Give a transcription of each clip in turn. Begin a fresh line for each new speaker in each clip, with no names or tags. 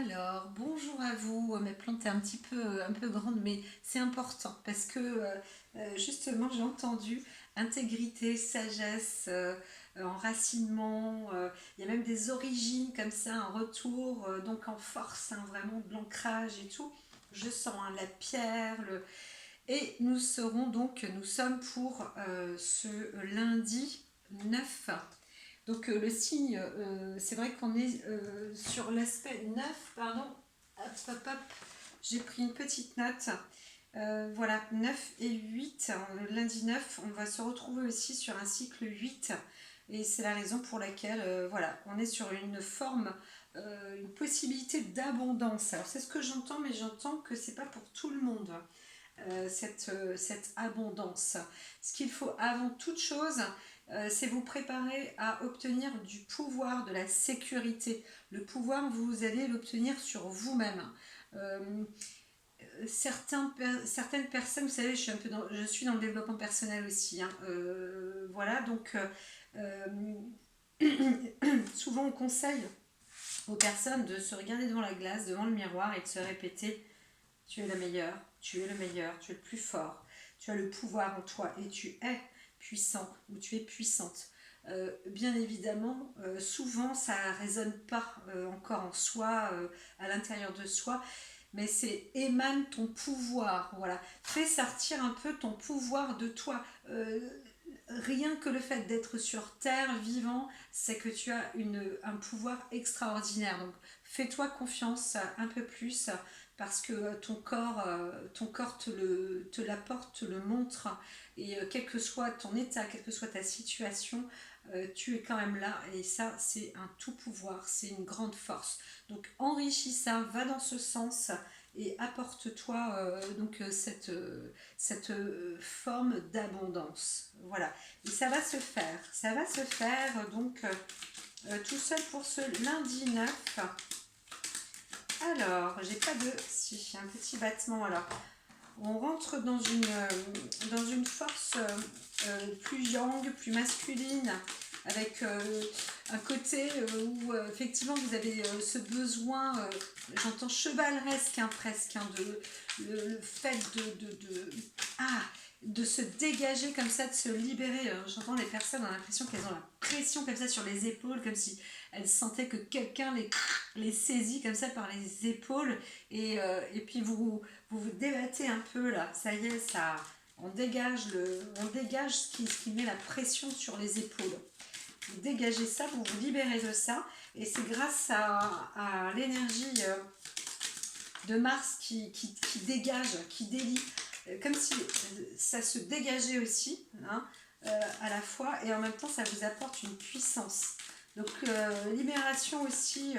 Alors, bonjour à vous. Ma plante est un peu grande, mais c'est important parce que justement, j'ai entendu intégrité, sagesse, enracinement. Il y a même des origines comme ça, un retour, donc en force, hein, vraiment de l'ancrage et tout. Je sens hein, la pierre. Et nous sommes pour ce lundi 9. Donc le signe, c'est vrai qu'on est sur l'aspect 9, pardon, hop, hop, hop, j'ai pris une petite note. Voilà, 9 et 8, le lundi 9, on va se retrouver aussi sur un cycle 8. Et c'est la raison pour laquelle, voilà, on est sur une forme, une possibilité d'abondance. Alors c'est ce que j'entends, mais j'entends que c'est pas pour tout le monde. Cette abondance. Ce qu'il faut avant toute chose, c'est vous préparer à obtenir du pouvoir, de la sécurité. Le pouvoir, vous allez l'obtenir sur vous-même. Euh, certaines personnes, vous savez, je suis dans le développement personnel aussi. Hein, voilà, donc souvent on conseille aux personnes de se regarder devant la glace, devant le miroir et de se répéter: tu es la meilleure, tu es le meilleur, tu es le plus fort, tu as le pouvoir en toi et tu es puissant ou tu es puissante. Bien évidemment, souvent ça ne résonne pas encore en soi, à l'intérieur de soi, mais c'est émane ton pouvoir, voilà. Fais sortir un peu ton pouvoir de toi. Rien que le fait d'être sur Terre vivant, c'est que tu as un pouvoir extraordinaire. Donc fais-toi confiance un peu plus parce que ton corps te l'apporte, te le montre. Et quel que soit ton état, quelle que soit ta situation, tu es quand même là. Et ça, c'est un tout pouvoir, c'est une grande force. Donc enrichis ça, va dans ce sens et apporte-toi cette forme d'abondance. Voilà. Et ça va se faire tout seul pour ce lundi 9. Alors, j'ai pas de... Si, un petit battement. Alors, on rentre dans une force plus yang, plus masculine, avec un côté où effectivement vous avez ce besoin, j'entends chevaleresque hein, presque, hein, le fait ah, de se dégager comme ça, de se libérer. J'entends les personnes ont l'impression qu'elles ont la pression comme ça sur les épaules, comme si elles sentaient que quelqu'un les saisit comme ça par les épaules et puis vous débattez un peu là, ça y est, ça, on dégage ce qui met la pression sur les épaules. Vous dégagez ça, vous vous libérez de ça, et c'est grâce à l'énergie de Mars qui dégage, qui délie, comme si ça se dégageait aussi, hein, à la fois, et en même temps ça vous apporte une puissance. Donc libération aussi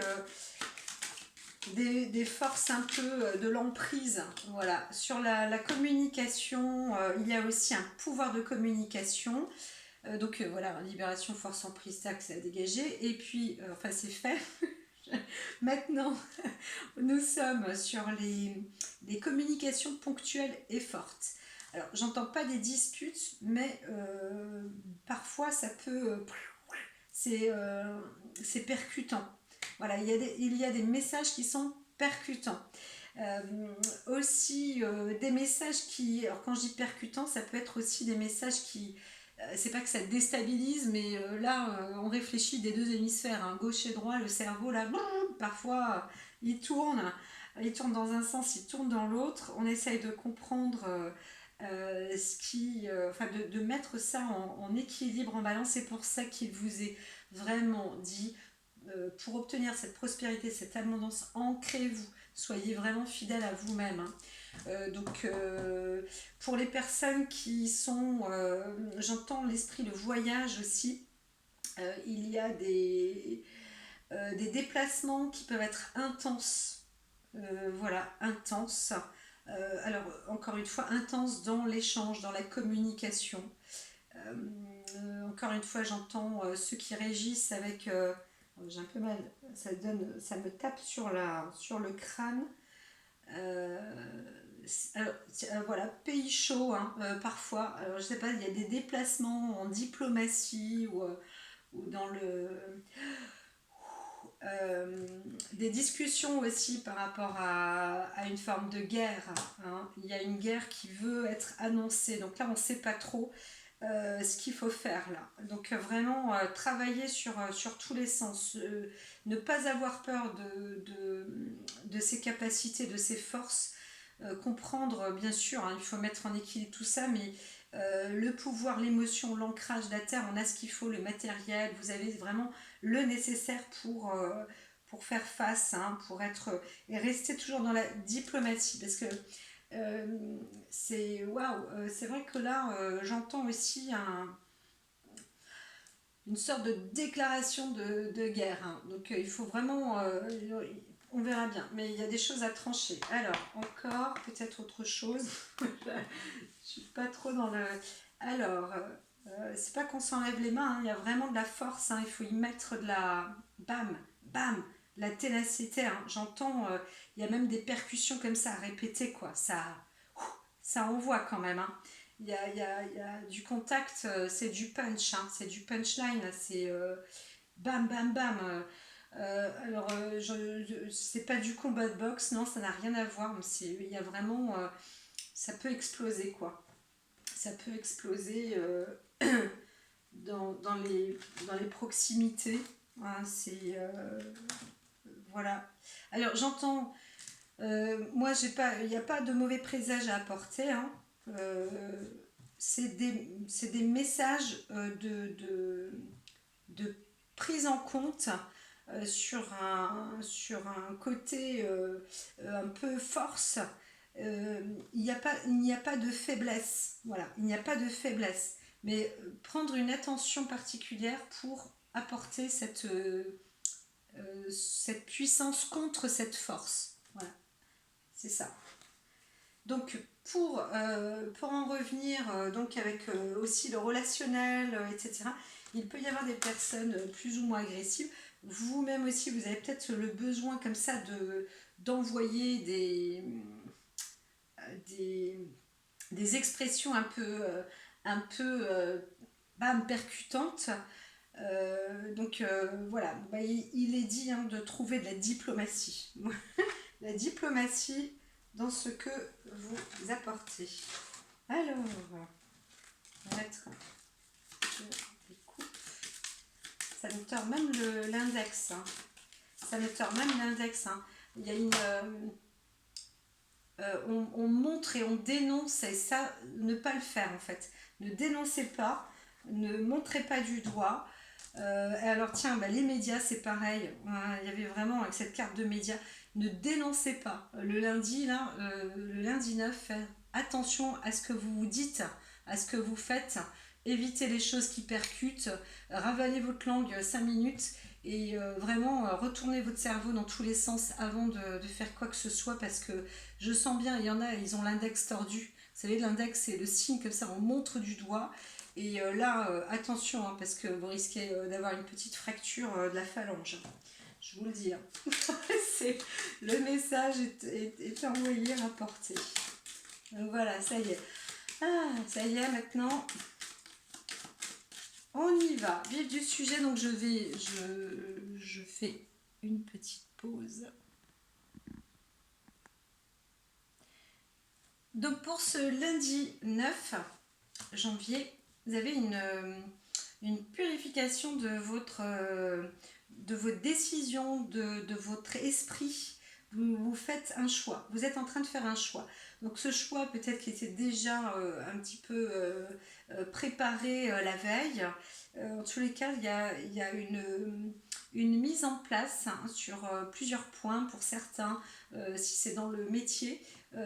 des forces un peu de l'emprise. Voilà. Sur la communication, il y a aussi un pouvoir de communication. Voilà, libération, force emprise, tac, c'est à dégager. Et puis, enfin c'est fait. Maintenant, nous sommes sur les communications ponctuelles et fortes. Alors, j'entends pas des disputes, mais parfois ça peut... c'est percutant. Voilà, il y a des messages qui sont percutants. Euh, aussi des messages qui, alors quand je dis percutants, ça peut être aussi des messages qui, c'est pas que ça déstabilise, mais là on réfléchit des deux hémisphères, hein, gauche et droit, le cerveau là, parfois il tourne dans un sens, il tourne dans l'autre, on essaye de comprendre enfin de mettre ça en équilibre, en balance. C'est pour ça qu'il vous est vraiment dit, pour obtenir cette prospérité, cette abondance, ancrez-vous, soyez vraiment fidèle à vous-même. Hein. Pour les personnes qui sont, j'entends l'esprit, le voyage aussi, il y a des déplacements qui peuvent être intenses. Voilà, intenses. Alors, encore une fois, intense dans l'échange, dans la communication. Encore une fois, j'entends ceux qui régissent avec. J'ai un peu mal, ça me tape sur le crâne. Alors, voilà, pays chaud, hein, parfois. Alors, je sais pas, il y a des déplacements en diplomatie ou dans le des discussions aussi par rapport à une forme de guerre, hein. Il y a une guerre qui veut être annoncée, donc là on ne sait pas trop ce qu'il faut faire là. Donc vraiment travailler sur tous les sens, ne pas avoir peur de ses capacités, de ses forces, comprendre bien sûr, hein, il faut mettre en équilibre tout ça, mais le pouvoir, l'émotion, l'ancrage, la terre, on a ce qu'il faut, le matériel, vous avez vraiment le nécessaire pour faire face, hein, pour être et rester toujours dans la diplomatie, parce que c'est waouh, c'est vrai que là j'entends aussi une sorte de déclaration de guerre, hein. Donc il faut vraiment, on verra bien, mais il y a des choses à trancher. Alors encore peut-être autre chose. Je suis pas trop dans le. Alors c'est pas qu'on s'enlève les mains, hein, il y a vraiment de la force, hein, il faut y mettre de la bam bam, la ténacité, hein. J'entends, il y a même des percussions comme ça à répéter, quoi. Ça envoie quand même, hein. Il y a du contact, c'est du punch, hein, c'est du punchline, c'est bam bam bam. Alors, c'est pas du combat de boxe, non, ça n'a rien à voir, mais il y a vraiment. Ça peut exploser, quoi. Ça peut exploser dans les proximités, hein, c'est. Voilà. Alors, j'entends. Moi, il n'y a pas de mauvais présage à apporter, hein. Euh, c'est des messages de prise en compte sur un côté un peu force. Il n'y a pas de faiblesse. Voilà, il n'y a pas de faiblesse. Mais prendre une attention particulière pour apporter cette puissance contre cette force. Voilà, c'est ça. Donc pour en revenir donc avec aussi le relationnel, etc., il peut y avoir des personnes plus ou moins agressives. Vous-même aussi, vous avez peut-être le besoin comme ça d'envoyer des, des expressions un peu bam, percutantes. Donc voilà, bah, il est dit, hein, de trouver de la diplomatie. La diplomatie dans ce que vous apportez. Alors, on va mettre, je découpe. Ça me tord même l'index, hein. Ça me tord même l'index, hein. Il y a on montre et on dénonce, et ça, ne pas le faire en fait. Ne dénoncez pas, ne montrez pas du doigt. Et alors tiens, bah, les médias c'est pareil, hein, il y avait vraiment avec cette carte de médias, ne dénoncez pas. Le lundi, là, le lundi 9, faites attention à ce que vous vous dites, à ce que vous faites, évitez les choses qui percutent, ravalez votre langue 5 minutes et vraiment retournez votre cerveau dans tous les sens avant de faire quoi que ce soit, parce que je sens bien, il y en a, ils ont l'index tordu. Vous savez, l'index c'est le signe comme ça, on montre du doigt. Et là, attention, hein, parce que vous risquez d'avoir une petite fracture de la phalange. Je vous le dis, hein. Le message est envoyé, rapporté. Donc voilà, ça y est. Ah, ça y est, maintenant, on y va. Vif du sujet, donc je fais une petite pause. Donc pour ce lundi 9 janvier, vous avez une purification de votre décision, de votre esprit. Vous faites un choix, vous êtes en train de faire un choix. Donc ce choix peut-être qui était déjà un petit peu préparé la veille. En tous les cas, il y a une mise en place, hein, sur plusieurs points pour certains, si c'est dans le métier.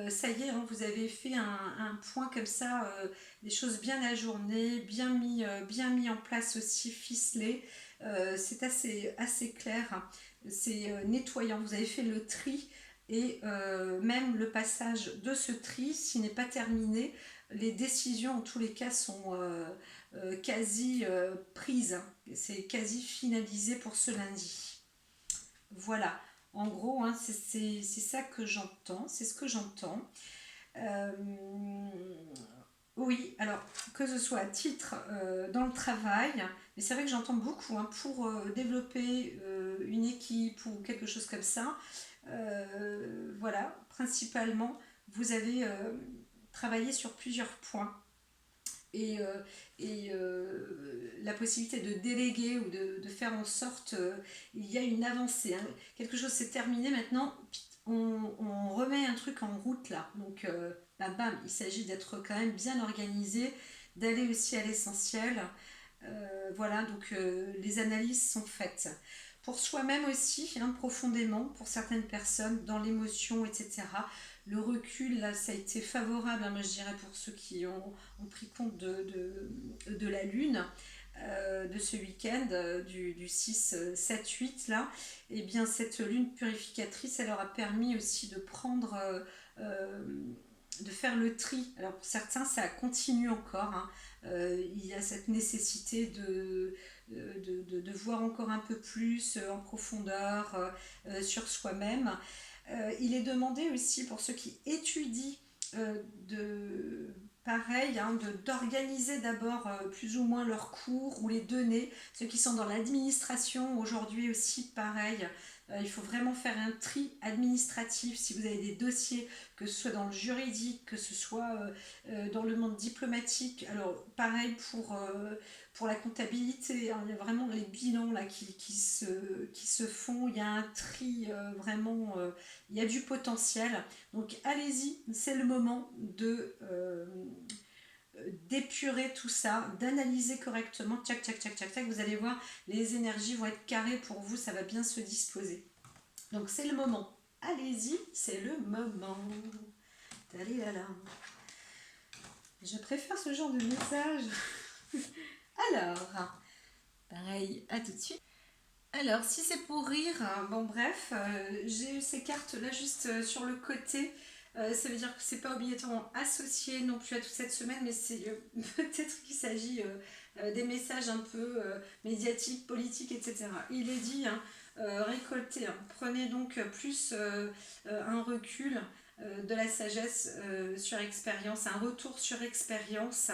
Ça y est, hein, vous avez fait un point comme ça, des choses bien ajournées, bien mis en place aussi, ficelé. C'est assez clair, hein. C'est nettoyant. Vous avez fait le tri et même le passage de ce tri, s'il n'est pas terminé, les décisions en tous les cas sont quasi prises, hein. C'est quasi finalisé pour ce lundi. Voilà. En gros, hein, c'est ça que j'entends, c'est ce que j'entends. Euh, Oui, alors que ce soit à titre dans le travail, mais c'est vrai que j'entends beaucoup hein, pour développer une équipe ou quelque chose comme ça. Voilà, principalement, vous avez travaillé sur plusieurs points et, la possibilité de déléguer ou de faire en sorte il y a une avancée. Hein. Quelque chose s'est terminé maintenant, on remet un truc en route là. Donc, bam, bam, il s'agit d'être quand même bien organisé, d'aller aussi à l'essentiel. Voilà, donc les analyses sont faites. Pour soi-même aussi, hein, profondément, pour certaines personnes, dans l'émotion, etc. Le recul, là, ça a été favorable, hein, moi je dirais, pour ceux qui ont pris compte de la Lune, de ce week-end, du 6, 7, 8, là. Et bien, cette Lune purificatrice, elle leur a permis aussi de prendre... euh, de faire le tri. Alors pour certains, ça continue encore. Hein. Il y a cette nécessité de voir encore un peu plus en profondeur sur soi-même. Il est demandé aussi pour ceux qui étudient de pareil, hein, d'organiser d'abord plus ou moins leurs cours ou les donner. Ceux qui sont dans l'administration aujourd'hui aussi, pareil. Il faut vraiment faire un tri administratif si vous avez des dossiers, que ce soit dans le juridique, que ce soit dans le monde diplomatique. Alors pareil pour la comptabilité, hein, il y a vraiment les bilans là, qui se font, il y a un tri vraiment, il y a du potentiel. Donc allez-y, c'est le moment d'épurer tout ça, d'analyser correctement, tchac, tchac, tchac, tchac, tchac, vous allez voir, les énergies vont être carrées pour vous, ça va bien se disposer. Donc c'est le moment. Allez-y, c'est le moment. Allez là là. Je préfère ce genre de message. Alors, pareil, à tout de suite. Alors, si c'est pour rire, bon bref, j'ai eu ces cartes là juste sur le côté. Ça veut dire que c'est pas obligatoirement associé non plus à toute cette semaine, mais c'est peut-être qu'il s'agit des messages un peu médiatiques, politiques, etc. Il est dit, hein, récoltez, hein, prenez donc plus un recul de la sagesse sur expérience, un retour sur expérience,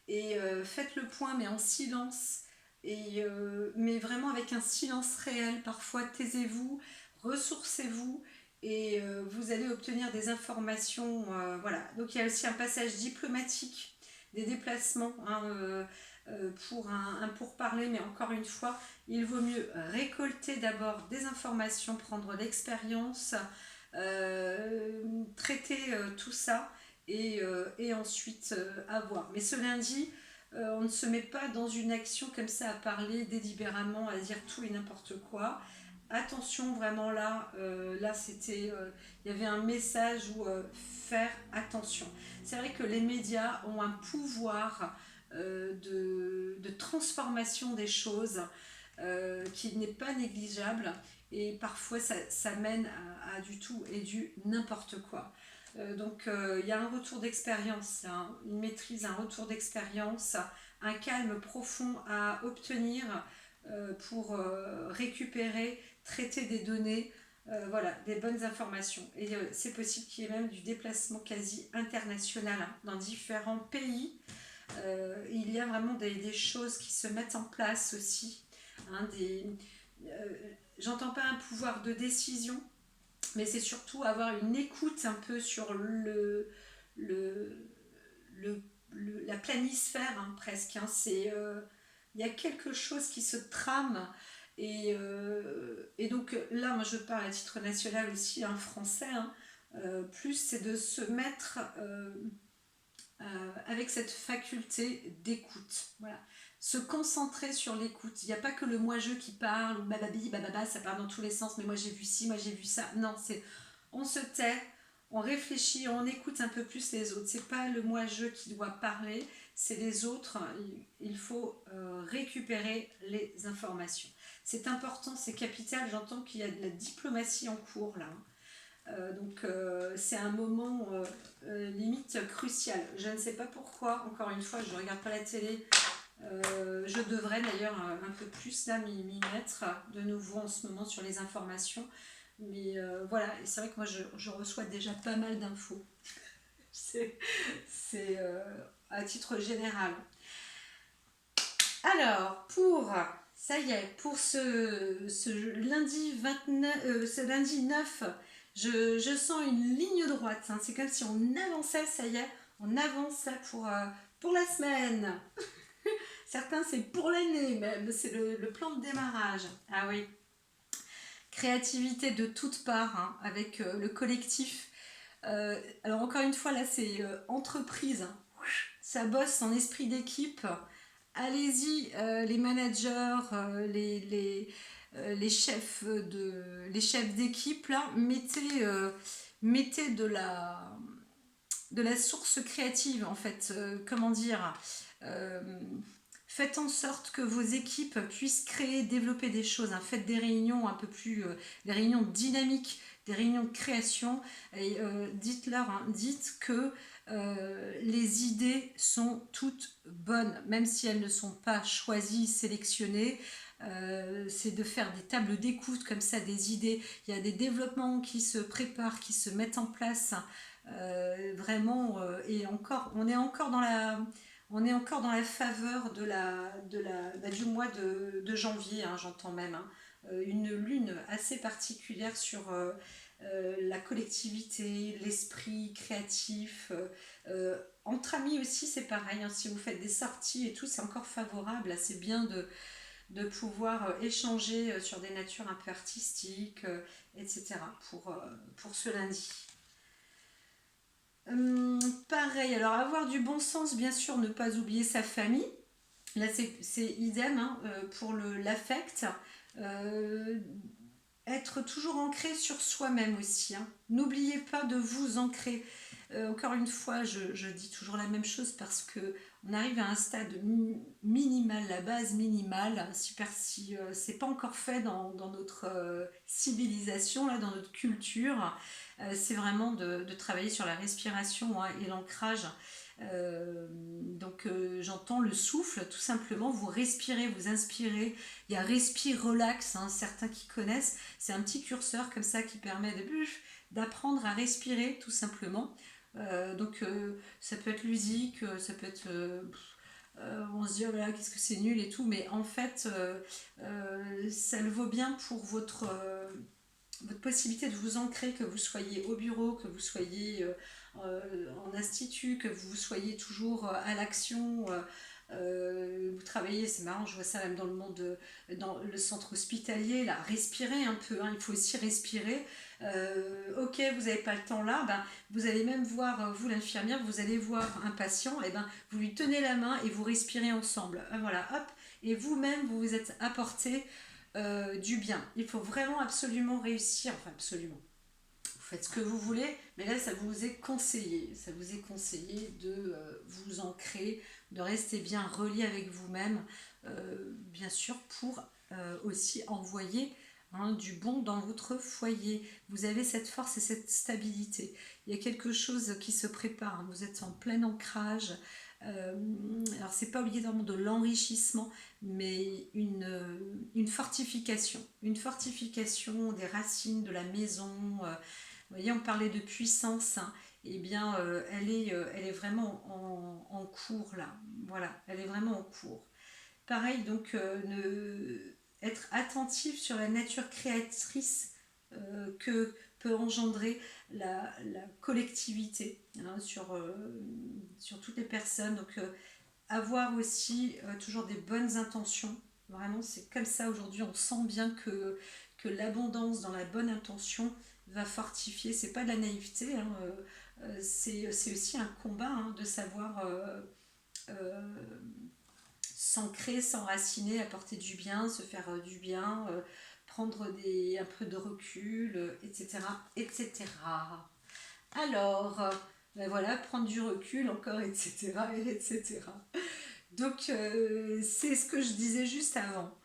et faites le point, mais en silence mais vraiment avec un silence réel. Parfois, taisez-vous, ressourcez-vous et vous allez obtenir des informations. Voilà. Donc il y a aussi un passage diplomatique, des déplacements hein, pour un pourparler, mais encore une fois, il vaut mieux récolter d'abord des informations, prendre l'expérience, traiter tout ça et ensuite avoir. Mais ce lundi, on ne se met pas dans une action comme ça à parler délibérément, à dire tout et n'importe quoi. Attention vraiment là, là c'était, il y avait un message où faire attention. C'est vrai que les médias ont un pouvoir de transformation des choses qui n'est pas négligeable et parfois ça mène à du tout et du n'importe quoi. Donc il y a un retour d'expérience, une maîtrise, un retour d'expérience, un calme profond à obtenir pour récupérer, traiter des données, voilà, des bonnes informations. Et c'est possible qu'il y ait même du déplacement quasi international hein, dans différents pays. Il y a vraiment des choses qui se mettent en place aussi. Hein, j'entends pas un pouvoir de décision, mais c'est surtout avoir une écoute un peu sur le, le, la planisphère hein, presque. Hein. Il y a quelque chose qui se trame et donc là, moi je parle à titre national aussi, hein, français, hein, plus c'est de se mettre avec cette faculté d'écoute. Voilà. Se concentrer sur l'écoute. Il n'y a pas que le moi-je qui parle, ou bababi, bababa, ça part dans tous les sens, mais moi j'ai vu ci, moi j'ai vu ça. Non, c'est on se tait, on réfléchit, on écoute un peu plus les autres. C'est pas le moi-je qui doit parler, c'est les autres. Il faut récupérer les informations. C'est important, c'est capital. J'entends qu'il y a de la diplomatie en cours là. Donc c'est un moment limite crucial. Je ne sais pas pourquoi, encore une fois, je ne regarde pas la télé. Je devrais d'ailleurs un peu plus là m'y mettre de nouveau en ce moment sur les informations. Mais voilà, et c'est vrai que moi je reçois déjà pas mal d'infos. C'est c'est, à titre général. Alors, ça y est, pour ce lundi 29, ce lundi 9, je sens une ligne droite, hein. C'est comme si on avançait, ça y est, on avance là pour la semaine. Certains, c'est pour l'année même, c'est le plan de démarrage. Ah oui, créativité de toutes parts, hein, avec le collectif. Alors encore une fois, là, c'est entreprise, hein. Ça bosse en esprit d'équipe. Allez-y, les managers, les chefs d'équipe, là, mettez de la source créative, en fait. Comment dire, euh, faites en sorte que vos équipes puissent créer, développer des choses, hein. Faites des réunions un peu plus, des réunions dynamiques, des réunions de création, et dites-leur, hein, dites que les idées sont toutes bonnes, même si elles ne sont pas choisies, sélectionnées. C'est de faire des tables d'écoute comme ça, des idées. Il y a des développements qui se préparent, qui se mettent en place. Vraiment, et encore, on est encore dans la faveur du mois de janvier, hein, j'entends même, hein. Une lune assez particulière sur la collectivité, l'esprit créatif. Entre amis aussi, c'est pareil, hein. Si vous faites des sorties et tout, c'est encore favorable. C'est bien de pouvoir échanger sur des natures un peu artistiques, etc. Pour ce lundi. Pareil, alors avoir du bon sens, bien sûr, ne pas oublier sa famille. Là, c'est idem, hein, pour l'affect. Euh, Être toujours ancré sur soi-même aussi, hein. N'oubliez pas de vous ancrer. Encore une fois, je dis toujours la même chose parce que on arrive à un stade minimal, la base minimale. Si c'est pas encore fait dans notre civilisation, là, dans notre culture, c'est vraiment de travailler sur la respiration, hein, et l'ancrage. J'entends le souffle, tout simplement, vous respirez, vous inspirez. Il y a respire relax, hein, certains qui connaissent, c'est un petit curseur comme ça qui permet d'apprendre à respirer tout simplement. Ça peut être ludique, ça peut être on se dit oh là là, qu'est-ce que c'est nul et tout, mais en fait ça le vaut bien pour votre possibilité de vous ancrer, que vous soyez au bureau, que vous soyez en institut, que vous soyez toujours à l'action. Vous travaillez, c'est marrant, je vois ça même dans le monde, dans le centre hospitalier, là, respirez un peu, hein, il faut aussi respirer. Ok, vous n'avez pas le temps là, ben, vous allez même voir, vous l'infirmière, vous allez voir un patient, et ben, vous lui tenez la main et vous respirez ensemble. Voilà, hop, et vous-même, vous vous êtes apporté du bien. Il faut vraiment absolument réussir, enfin absolument. Vous faites ce que vous voulez, mais là ça vous est conseillé. Ça vous est conseillé de vous ancrer, de rester bien relié avec vous-même, bien sûr pour aussi envoyer, hein, du bon dans votre foyer. Vous avez cette force et cette stabilité. Il y a quelque chose qui se prépare, hein. Vous êtes en plein ancrage. Alors c'est pas obligatoirement de l'enrichissement, mais une fortification des racines de la maison. Vous voyez, on parlait de puissance, hein. Eh bien, elle est vraiment en cours là. Voilà, elle est vraiment en cours. Pareil, donc, être attentif sur la nature créatrice que peut engendrer la collectivité, hein, sur toutes les personnes. Donc, avoir aussi toujours des bonnes intentions. Vraiment, c'est comme ça aujourd'hui, on sent bien que l'abondance dans la bonne intention va fortifier. C'est pas de la naïveté, hein, c'est aussi un combat, hein, de savoir euh, s'ancrer, s'enraciner, apporter du bien, se faire du bien, prendre un peu de recul, etc. etc. Alors, ben voilà, prendre du recul encore, etc. etc. Donc, c'est ce que je disais juste avant.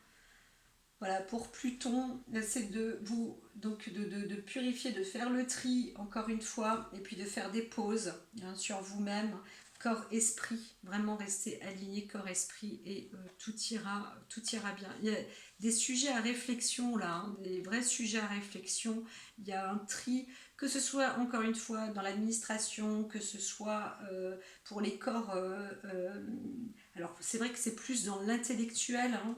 Voilà, pour Pluton, c'est de purifier, de faire le tri, encore une fois, et puis de faire des pauses, hein, sur vous-même, corps-esprit, vraiment rester aligné corps-esprit et tout ira bien. Il y a des sujets à réflexion là, hein, des vrais sujets à réflexion. Il y a un tri, que ce soit encore une fois dans l'administration, que ce soit pour les corps. Alors c'est vrai que c'est plus dans l'intellectuel, hein,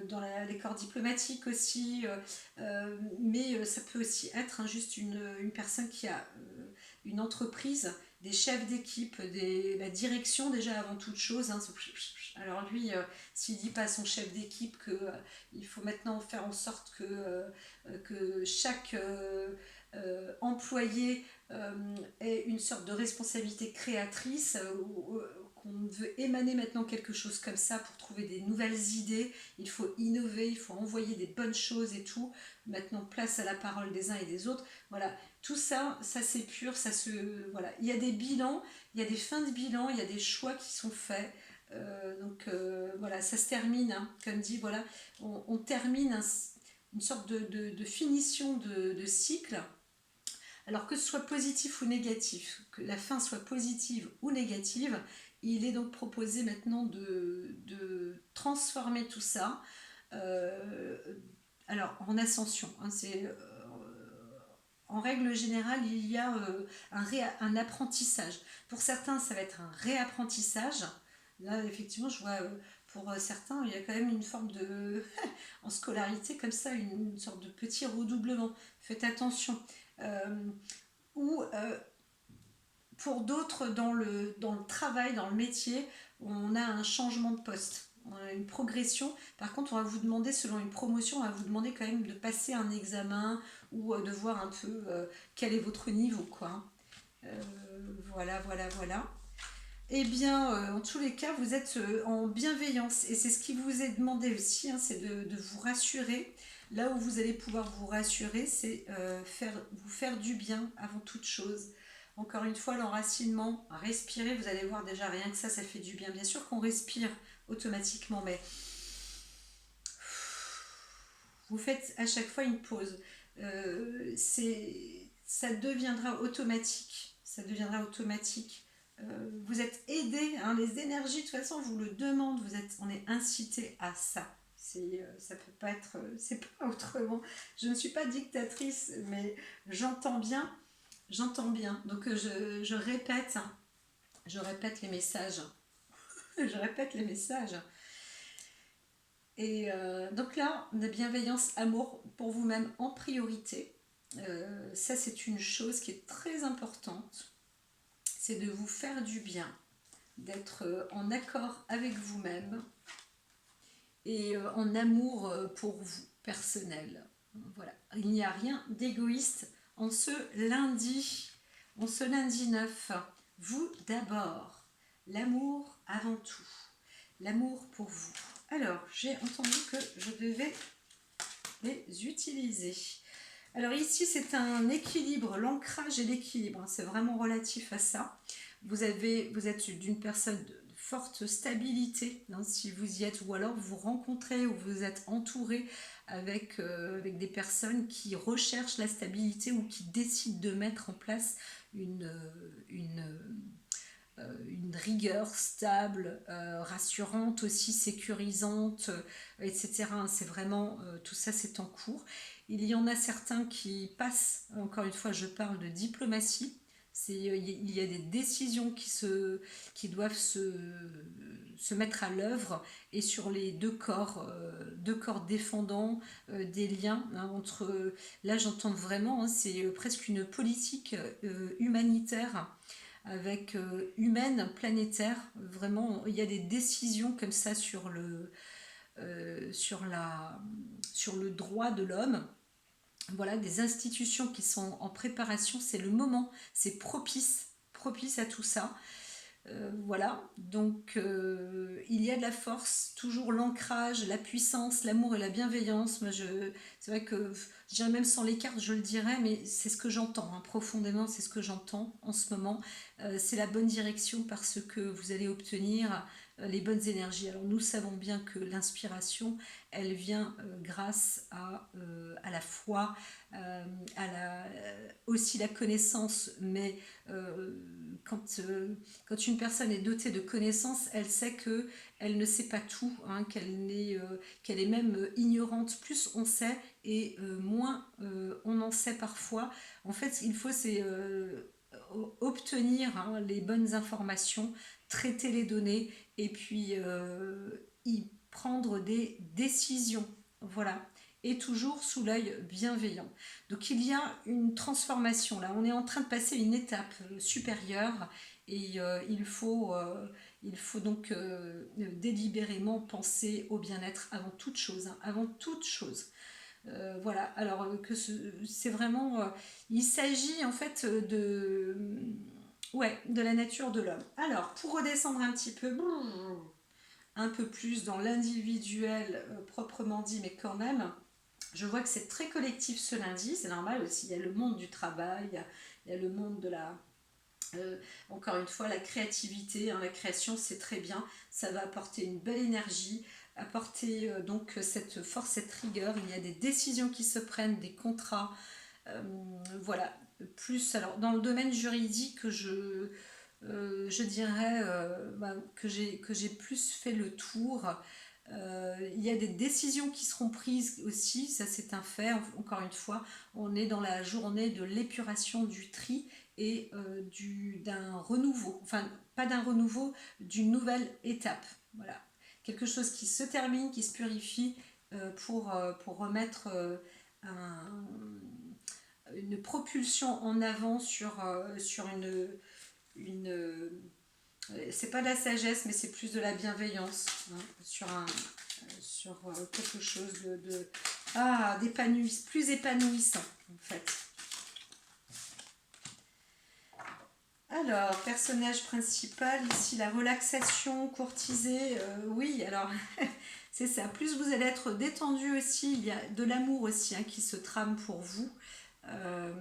dans les corps diplomatiques aussi, mais ça peut aussi être hein, juste une personne qui a une entreprise, des chefs d'équipe, la direction déjà avant toute chose. Hein. Alors lui, s'il dit pas à son chef d'équipe qu'il faut maintenant faire en sorte que chaque employé ait une sorte de responsabilité créatrice, qu'on veut émaner maintenant quelque chose comme ça pour trouver des nouvelles idées, il faut innover, il faut envoyer des bonnes choses et tout. Maintenant, place à la parole des uns et des autres. Voilà, tout ça, ça s'épure, voilà. Il y a des bilans, il y a des fins de bilan, il y a des choix qui sont faits. Voilà, ça se termine, hein, comme dit, voilà, on termine une sorte de finition de cycle. Alors que ce soit positif ou négatif, que la fin soit positive ou négative, il est donc proposé maintenant de transformer tout ça alors en ascension. Hein, en règle générale, il y a un apprentissage. Pour certains, ça va être un réapprentissage. Là, effectivement, je vois pour certains, il y a quand même une forme de, en scolarité, comme ça, une sorte de petit redoublement. Faites attention. Euh, ou pour d'autres, dans le travail, dans le métier, on a un changement de poste. On a une progression. Par contre, on va vous demander, selon une promotion, on va vous demander quand même de passer un examen ou de voir un peu quel est votre niveau, quoi. Voilà. Eh bien, en tous les cas, vous êtes en bienveillance et c'est ce qui vous est demandé aussi, hein, c'est de vous rassurer. Là où vous allez pouvoir vous rassurer, c'est vous faire du bien avant toute chose. Encore une fois, l'enracinement, respirer, vous allez voir déjà rien que ça fait du bien. Bien sûr qu'on respire automatiquement, mais vous faites à chaque fois une pause. Ça deviendra automatique. Ça deviendra automatique. Vous êtes aidé, hein, les énergies de toute façon vous le demandent, on est incité à ça. Ça peut pas être, c'est pas autrement. Je ne suis pas dictatrice, mais j'entends bien, j'entends bien. Donc je répète les messages, je répète les messages. Et donc là, la bienveillance, amour pour vous-même en priorité. Ça, c'est une chose qui est très importante. C'est de vous faire du bien, d'être en accord avec vous-même et en amour pour vous, personnel. Voilà. Il n'y a rien d'égoïste en ce lundi. En ce lundi 9, vous d'abord. L'amour avant tout. L'amour pour vous. Alors, j'ai entendu que je devais les utiliser. Alors ici, c'est un équilibre, l'ancrage et l'équilibre. C'est vraiment relatif à ça. Vous êtes d'une personne de forte stabilité, hein, si vous y êtes, ou alors vous rencontrez ou vous êtes entouré avec des personnes qui recherchent la stabilité ou qui décident de mettre en place une rigueur stable, rassurante aussi, sécurisante, etc. C'est vraiment, tout ça c'est en cours. Il y en a certains qui passent, encore une fois je parle de diplomatie, il y a des décisions qui doivent se mettre à l'œuvre et sur les deux corps défendants, des liens hein, entre, là j'entends vraiment, hein, c'est presque une politique humanitaire avec humaine, planétaire. Vraiment, il y a des décisions comme ça sur le droit de l'homme. Voilà, des institutions qui sont en préparation. C'est le moment, c'est propice à tout ça. Voilà, donc il y a de la force, toujours l'ancrage, la puissance, l'amour et la bienveillance. C'est vrai que je dirais même sans les cartes, je le dirais, mais c'est ce que j'entends, hein, profondément, c'est ce que j'entends en ce moment. C'est la bonne direction parce que vous allez obtenir les bonnes énergies. Alors nous savons bien que l'inspiration, elle vient grâce à la foi, aussi la connaissance, mais quand une personne est dotée de connaissances, elle sait que elle ne sait pas tout, hein, qu'elle est même ignorante. Plus on sait et moins on en sait parfois. En fait, ce qu'il faut, c'est obtenir, hein, les bonnes informations, traiter les données et puis y prendre des décisions. Voilà. Et toujours sous l'œil bienveillant. Donc il y a une transformation là, on est en train de passer une étape supérieure et il faut donc délibérément penser au bien-être avant toute chose, hein, avant toute chose. Voilà, alors c'est vraiment, il s'agit en fait ouais, de la nature de l'homme. Alors, pour redescendre un peu plus dans l'individuel proprement dit, mais quand même, je vois que c'est très collectif ce lundi, c'est normal aussi, il y a le monde du travail, il y a le monde de la... encore une fois, la créativité, hein, la création, c'est très bien, ça va apporter une belle énergie, apporter donc cette force, cette rigueur, il y a des décisions qui se prennent, des contrats, euh, voilà, plus alors dans le domaine juridique, je dirais que j'ai plus fait le tour. Il y a des décisions qui seront prises aussi, ça c'est un fait. Encore une fois, on est dans la journée de l'épuration, du tri et d'un renouveau, enfin pas d'un renouveau, d'une nouvelle étape. Voilà, quelque chose qui se termine, qui se purifie pour remettre un, une propulsion en avant sur c'est pas de la sagesse, mais c'est plus de la bienveillance, hein, sur quelque chose plus épanouissant en fait. Alors, personnage principal, ici la relaxation, courtisée, oui, alors c'est ça. Plus vous allez être détendu aussi, il y a de l'amour aussi, hein, qui se trame pour vous. Euh,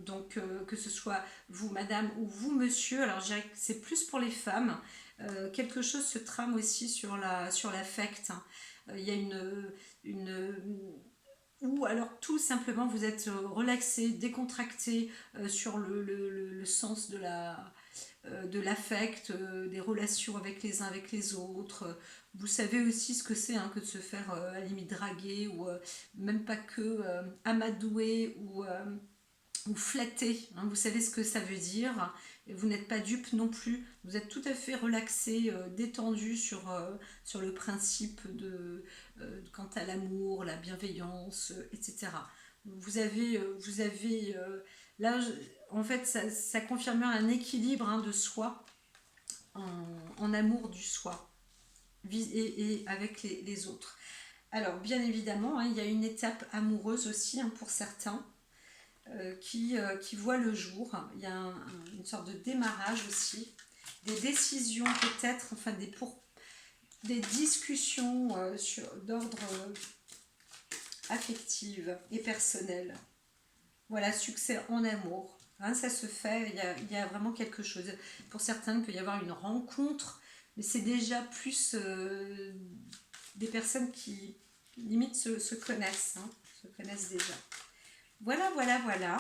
donc que ce soit vous madame ou vous monsieur, alors je dirais que c'est plus pour les femmes. Quelque chose se trame aussi sur l'affect, hein. Il y a une ou alors tout simplement vous êtes relaxé, décontracté sur le sens de l'affect, des relations avec les uns avec les autres. Vous savez aussi ce que c'est, hein, que de se faire à la limite draguer ou même pas que amadouer ou flatter, hein. Vous savez ce que ça veut dire et vous n'êtes pas dupe non plus. Vous êtes tout à fait relaxé, détendu sur le principe quant à l'amour, la bienveillance, etc. Vous avez là, en fait, ça confirme un équilibre, hein, de soi en amour du soi et avec les autres. Alors, bien évidemment, hein, il y a une étape amoureuse aussi, hein, pour certains qui voit le jour. Il y a une sorte de démarrage aussi, des décisions peut-être, enfin des discussions d'ordre affectif et personnel. Voilà, succès en amour. Hein, ça se fait, il y a vraiment quelque chose. Pour certains, il peut y avoir une rencontre, mais c'est déjà plus des personnes qui limite se connaissent, hein, se connaissent déjà. Voilà, voilà, voilà.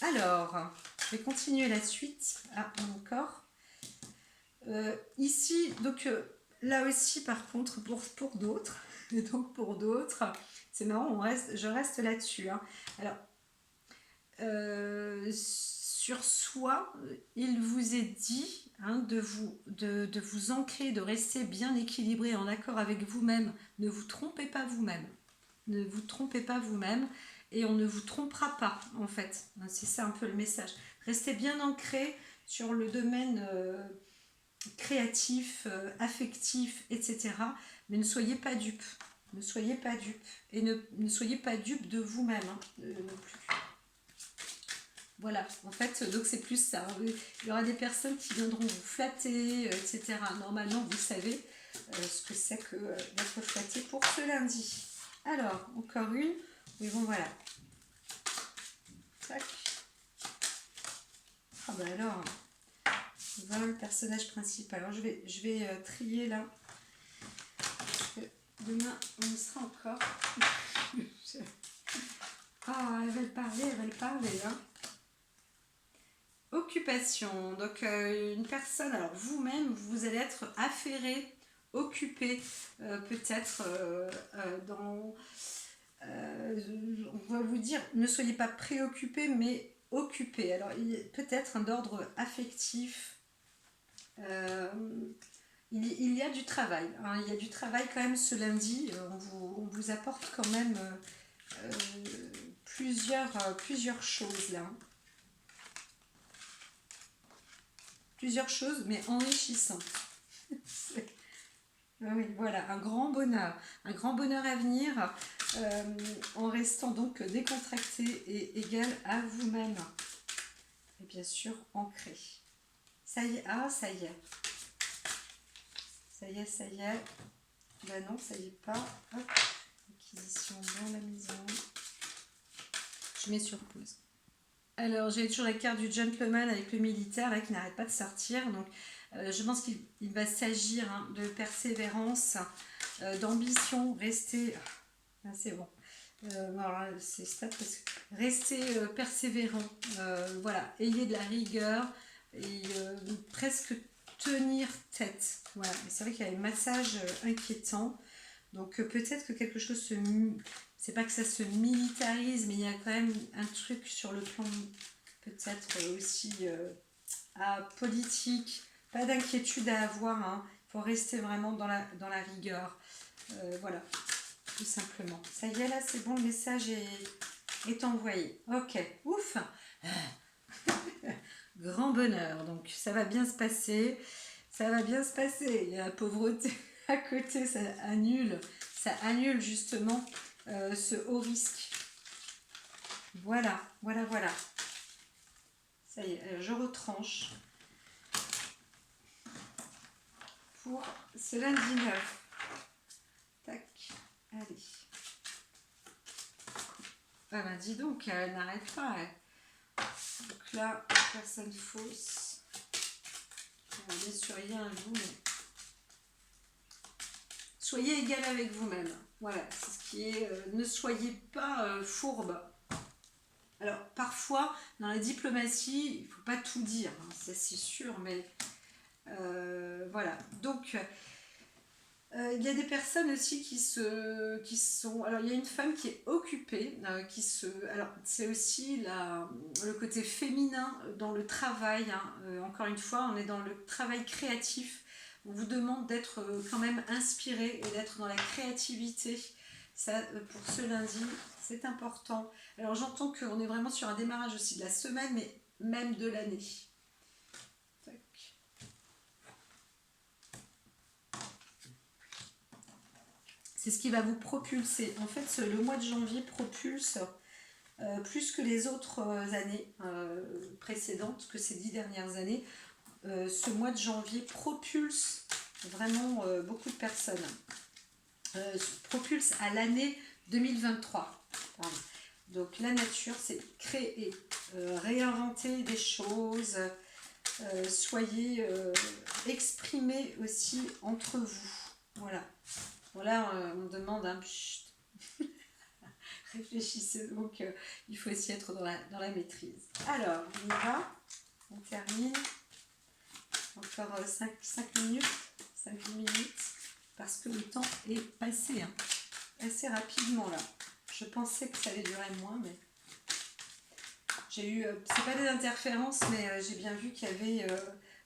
Alors, je vais continuer la suite. Ah, encore. Ici, donc là aussi, par contre, pour d'autres, et donc pour d'autres, c'est marrant, je reste là-dessus, hein. Alors, sur soi, il vous est dit, hein, de vous ancrer, de rester bien équilibré, en accord avec vous-même. Ne vous trompez pas vous-même. Ne vous trompez pas vous-même et on ne vous trompera pas, en fait. C'est ça un peu le message. Restez bien ancré sur le domaine créatif, affectif, etc. Mais ne soyez pas dupes. Ne soyez pas dupes. Et ne soyez pas dupes de vous-même, hein, non plus. Voilà, en fait, donc c'est plus ça. Il y aura des personnes qui viendront vous flatter, etc. Normalement, vous savez ce que c'est que d'être flatté pour ce lundi. Alors, encore une. Oui, bon, voilà. Tac. Ah ben alors, vol, personnage principal. Alors je vais trier là. Parce que demain, on y sera encore. Ah, elle va le parler, hein. Occupation. Donc, une personne, alors vous-même, vous allez être affairé, occupé, peut-être dans... on va vous dire, ne soyez pas préoccupé, mais occupé. Alors, peut-être un d'ordre affectif. Euh, il y a du travail, hein, il y a du travail quand même ce lundi. On vous apporte quand même plusieurs choses là. Plusieurs choses, mais enrichissantes. Oui, voilà, un grand bonheur à venir, en restant donc décontracté et égal à vous-même. Et bien sûr, ancré. Ça y est, ah, ça y est. Ça y est, ça y est. Ben non, ça y est pas. Hop, acquisition dans la maison. Je mets sur pause. Alors, j'ai toujours la carte du gentleman avec le militaire là qui n'arrête pas de sortir. Donc, je pense qu'il va s'agir, hein, de persévérance, d'ambition. Rester. Ah, c'est bon. Alors, c'est stable parce que rester persévérant. Voilà, ayez de la rigueur et presque tenir tête. Voilà, mais c'est vrai qu'il y a un massage inquiétant. Donc peut-être que quelque chose se... C'est pas que ça se militarise, mais il y a quand même un truc sur le plan peut-être aussi politique. Pas d'inquiétude à avoir, hein. Il faut rester vraiment dans la rigueur. Voilà, tout simplement. Ça y est, là, c'est bon, le message est envoyé. Ok, ouf. Grand bonheur, donc ça va bien se passer. Ça va bien se passer. Il y a la pauvreté à côté, ça annule justement ce haut risque. Voilà, voilà, voilà. Ça y est, je retranche pour ce lundi 9. Tac, allez. Ah ben dis donc, elle n'arrête pas. Elle. Donc là, personne fausse. Bien sûr, il y a un vous, mais... Soyez égal avec vous-même. Voilà, c'est ce qui est... ne soyez pas fourbe. Alors, parfois, dans la diplomatie, il ne faut pas tout dire, hein, ça c'est sûr, mais voilà. Donc, il y a des personnes aussi qui sont... Alors, il y a une femme qui est occupée, alors, c'est aussi le côté féminin dans le travail, hein. Encore une fois, on est dans le travail créatif. On vous demande d'être quand même inspiré et d'être dans la créativité. Ça, pour ce lundi, c'est important. Alors j'entends qu'on est vraiment sur un démarrage aussi de la semaine, mais même de l'année. C'est ce qui va vous propulser. En fait, le mois de janvier propulse plus que les autres années précédentes, que ces 10 dernières années. Ce mois de janvier propulse vraiment beaucoup de personnes. Propulse à l'année 2023. Pardon. Donc la nature, c'est créer, réinventer des choses, soyez exprimés aussi entre vous. Voilà. Voilà, on demande un chut. Réfléchissez, donc il faut aussi être dans la maîtrise. Alors, on y va, on termine. Encore 5 minutes, 5 minutes, parce que le temps est passé, hein, assez rapidement là. Je pensais que ça allait durer moins, mais j'ai eu, c'est pas des interférences, mais j'ai bien vu qu'il y avait,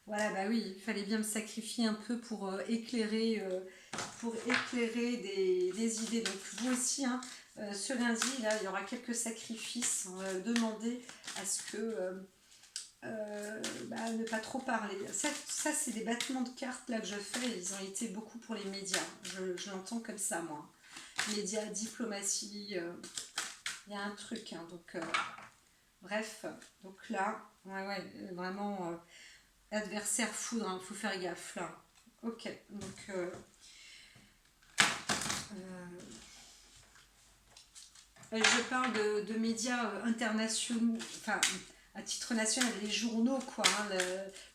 voilà, bah oui, il fallait bien me sacrifier un peu pour éclairer des idées. Donc vous aussi, hein, ce lundi, là, il y aura quelques sacrifices. On va demander à ce que ne pas trop parler. Ça c'est des battements de cartes là que je fais. Ils ont été beaucoup pour les médias. Je l'entends comme ça, moi. Médias, diplomatie, il y a un truc, hein, donc bref, donc là, ouais, vraiment adversaire foudre, hein, faut faire gaffe là. Ok, donc je parle de médias internationaux, enfin à titre national, les journaux, quoi, hein,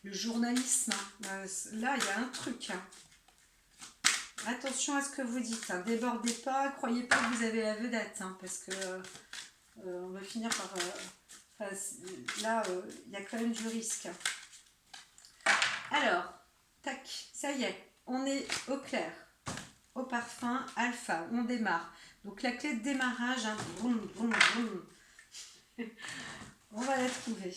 le journalisme. Hein. Là, il y a un truc. Hein. Attention à ce que vous dites. Hein. Débordez pas, croyez pas que vous avez la vedette, hein, parce que on va finir par... là, il y a quand même du risque. Alors, tac, ça y est, on est au clair, au parfum, alpha, on démarre. Donc la clé de démarrage, hein, boum, boum, boum. On va la trouver.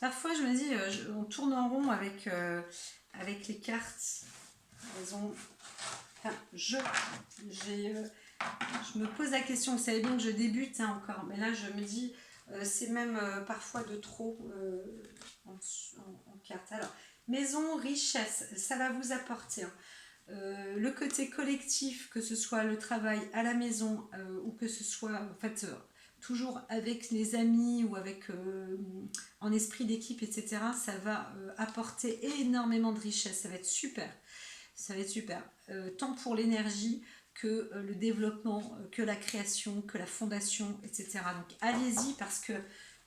Parfois, je me dis, on tourne en rond avec, avec les cartes. Elles ont... Enfin, je me pose la question, vous savez bien que je débute hein, encore, mais là, je me dis, c'est même parfois de trop en cartes. Alors, maison, richesse, ça va vous apporter. Hein. Le côté collectif, que ce soit le travail à la maison ou que ce soit en fait toujours avec les amis ou avec en esprit d'équipe, etc., ça va apporter énormément de richesse. Ça va être super. Ça va être super. Tant pour l'énergie que le développement, que la création, que la fondation, etc. Donc allez-y parce que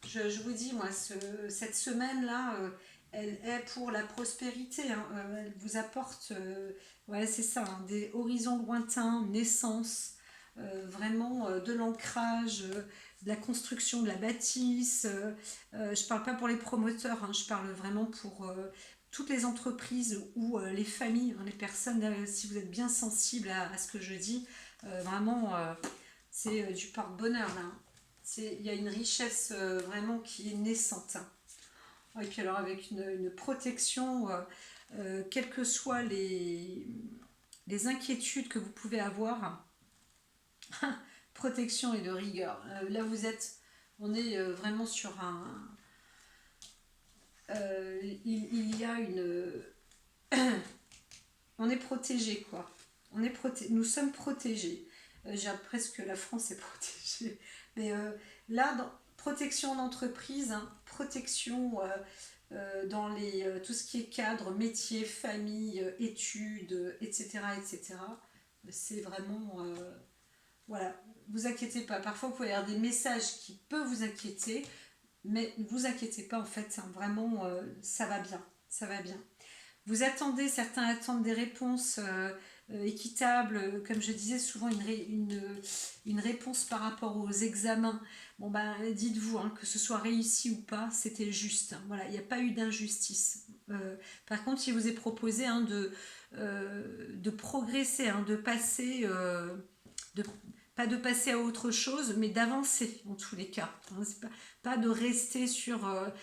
je vous dis, moi, cette semaine-là, elle est pour la prospérité. Hein. Elle vous apporte, ouais, c'est ça, hein, des horizons lointains, naissance, vraiment de l'ancrage, de la construction de la bâtisse. Je parle pas pour les promoteurs, hein, je parle vraiment pour toutes les entreprises ou les familles, hein, les personnes, si vous êtes bien sensible à ce que je dis, vraiment, c'est du porte-bonheur là. Hein. Il y a une richesse vraiment qui est naissante. Hein. Et puis alors avec une protection, quelles que soient les inquiétudes que vous pouvez avoir, protection et de rigueur. Là vous êtes, on est vraiment sur un... il y a une... on est protégé quoi. Nous sommes protégés. J'ai presque la France est protégée. Mais là, protection d'entreprise, hein, protection dans tout ce qui est cadre, métier, famille, études, etc. etc. C'est vraiment... voilà, vous inquiétez pas. Parfois, vous pouvez avoir des messages qui peuvent vous inquiéter, mais ne vous inquiétez pas, en fait, hein, vraiment, ça va bien. Ça va bien. Vous attendez, certains attendent des réponses équitables, comme je disais souvent, une réponse par rapport aux examens. Bon ben, dites-vous hein, que ce soit réussi ou pas, c'était juste. Hein, voilà, il n'y a pas eu d'injustice. Par contre, il vous est proposé hein, de progresser, hein, de passer, de, pas de passer à autre chose, mais d'avancer en tous les cas. Hein, c'est pas de rester sur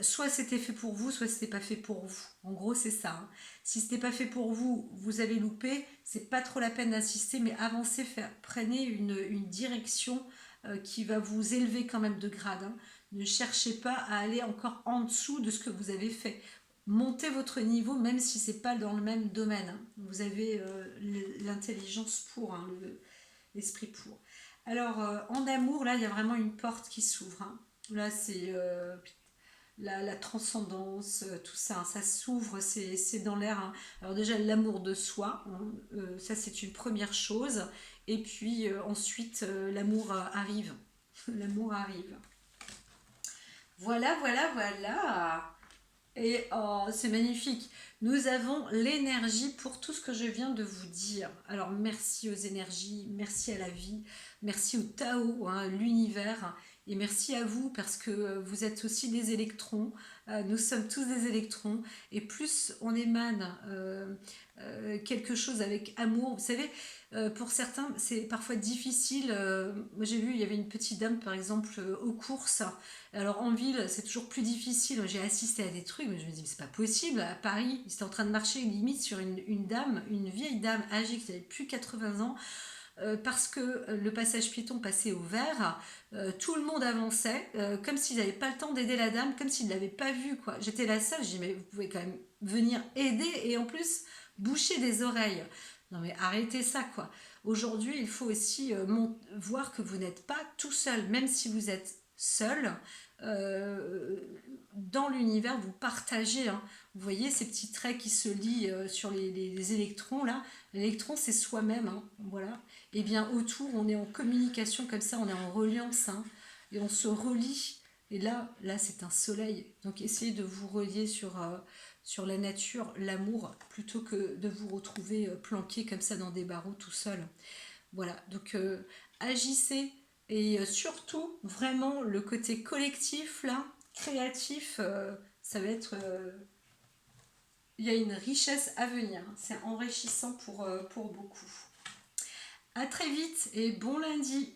soit c'était fait pour vous, soit c'était pas fait pour vous. En gros, c'est ça. Hein. Si c'était pas fait pour vous, vous avez loupé, c'est pas trop la peine d'insister, mais avancez, prenez une direction qui va vous élever quand même de grade. Hein. Ne cherchez pas à aller encore en dessous de ce que vous avez fait. Montez votre niveau, même si c'est pas dans le même domaine. Hein. Vous avez l'intelligence pour, hein, l'esprit pour. Alors, en amour, là, il y a vraiment une porte qui s'ouvre. Hein. Là, c'est la transcendance, tout ça, hein, ça s'ouvre, c'est dans l'air. Hein. Alors déjà, l'amour de soi, hein, ça c'est une première chose. Et puis ensuite, l'amour arrive. L'amour arrive. Voilà, voilà, voilà. Et oh, c'est magnifique. Nous avons l'énergie pour tout ce que je viens de vous dire. Alors merci aux énergies, merci à la vie, merci au Tao, hein, l'univers. Et merci à vous parce que vous êtes aussi des électrons. Nous sommes tous des électrons. Et plus on émane quelque chose avec amour. Vous savez, pour certains, c'est parfois difficile. Moi j'ai vu, il y avait une petite dame par exemple aux courses. Alors en ville, c'est toujours plus difficile. J'ai assisté à des trucs, mais je me dis, mais c'est pas possible. À Paris, ils étaient en train de marcher limite sur une dame, une vieille dame âgée qui avait plus de 80 ans, parce que le passage piéton passait au vert. Tout le monde avançait, comme s'ils n'avaient pas le temps d'aider la dame, comme s'ils ne l'avaient pas vue. Quoi. J'étais la seule, je dis, mais vous pouvez quand même venir aider et en plus boucher des oreilles. Non mais arrêtez ça quoi. Aujourd'hui, il faut aussi voir que vous n'êtes pas tout seul, même si vous êtes seul. dans l'univers, vous partagez, hein. Vous voyez ces petits traits qui se lient sur les électrons là. L'électron, c'est soi-même, hein, voilà. Et bien autour, on est en communication comme ça, on est en reliance, hein, et on se relie. Et là, c'est un soleil. Donc essayez de vous relier sur la nature, l'amour, plutôt que de vous retrouver planqué comme ça dans des barreaux tout seul. Voilà, donc agissez et surtout vraiment le côté collectif là, créatif, ça va être, il y a une richesse à venir, hein. C'est enrichissant pour beaucoup. À très vite et bon lundi.